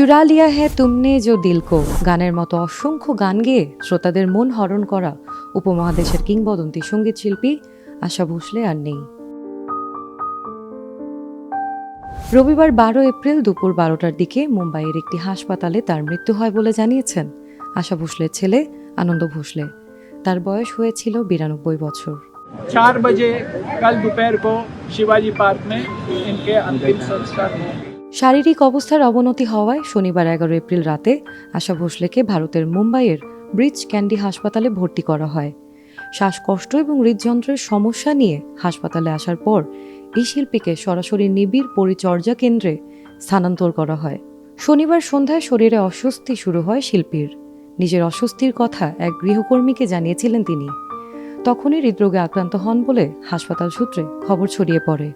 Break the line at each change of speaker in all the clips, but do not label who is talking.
চুরা লিয়া হে তুমনে জো দিলকো গানের মতো অসংখ্য গান গেয়ে শ্রোতাদের মন হরণ করা উপমহাদেশের কিংবদন্তি সঙ্গীত শিল্পী আশা ভোসলে আর নেই। রবিবার 12 এপ্রিল দুপুর 12টার দিকে মুম্বাইয়ের একটি হাসপাতালে তার মৃত্যু হয় বলে জানিয়েছেন আশা ভোসলের ছেলে আনন্দ ভোসলে। তার বয়স হয়েছিল 92 বছর।
4 बजे कल दोपहर को शिवाजी पार्क में इनके अंतिम संस्कार होंगे।
শারীরিক অবস্থার অবনতি হওয়ায় শনিবার 11 এপ্রিল রাতে আশা ভোসলেকে ভারতের মুম্বাইয়ের ব্রিচ ক্যান্ডি হাসপাতালে ভর্তি করা হয়। শ্বাসকষ্ট এবং হৃদযন্ত্রের সমস্যা নিয়ে হাসপাতালে আসার পর এই শিল্পীকে সরাসরি নিবিড় পরিচর্যা কেন্দ্রে স্থানান্তর করা হয়। শনিবার সন্ধ্যায় শরীরে অস্বস্তি শুরু হয় শিল্পীর। নিজের অস্বস্তির কথা এক গৃহকর্মীকে জানিয়েছিলেন তিনি। তখনই হৃদরোগে আক্রান্ত হন বলে হাসপাতাল সূত্রে খবর ছড়িয়ে পড়ে।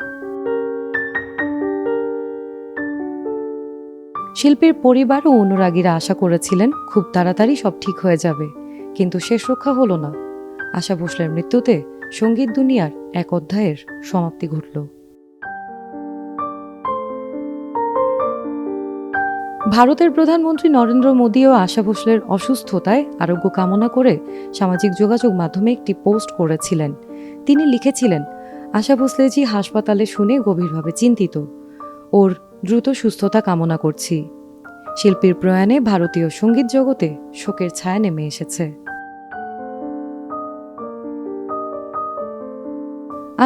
শিল্পীর পরিবার ও অনুরাগীরা আশা করেছিলেন খুব তাড়াতাড়ি সব ঠিক হয়ে যাবে, কিন্তু শেষ রক্ষা হলো না। আশা ভোসলের মৃত্যুতে সঙ্গীত দুনিয়ার এক অধ্যায়ের সমাপ্তি ঘটল। ভারতের প্রধানমন্ত্রী নরেন্দ্র মোদীও আশা ভোসলের অসুস্থতায় আরোগ্য কামনা করে সামাজিক যোগাযোগ মাধ্যমে একটি পোস্ট করেছিলেন। তিনি লিখেছিলেন, আশা ভোসলেজি হাসপাতালে শুনে গভীরভাবে চিন্তিত, ওর দ্রুত সুস্থতা কামনা করছি। শিল্পীর প্রয়াণে ভারতীয় সঙ্গীত জগতে শোকের ছায়া নেমে এসেছে।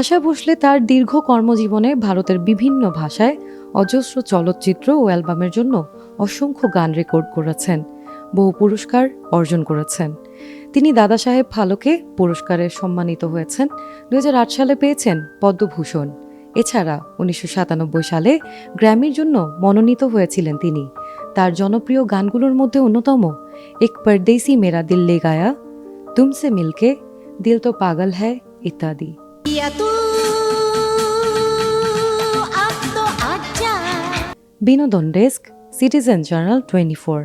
আশা ভোসলে তার দীর্ঘ কর্মজীবনে ভারতের বিভিন্ন ভাষায় অজস্র চলচ্চিত্র ও অ্যালবামের জন্য অসংখ্য গান রেকর্ড করেছেন, বহু পুরস্কার অর্জন করেছেন। তিনি দাদা সাহেব ফালকে পুরস্কারে সম্মানিত হয়েছেন। 2008 সালে পেয়েছেন পদ্মভূষণ। এছাড়া 1997 সালে গ্র্যামির জন্য মনোনীত হয়েছিলেন তিনি। তার জনপ্রিয় গানগুলোর মধ্যে অন্যতম এক পরদেসি মেরা দিল লে গায়া, তুমসে মিলকে, দিল তো পাগল হ্যায় ইত্যাদি। বিনোদন ডেস্ক, সিটিজেন জার্নাল 24।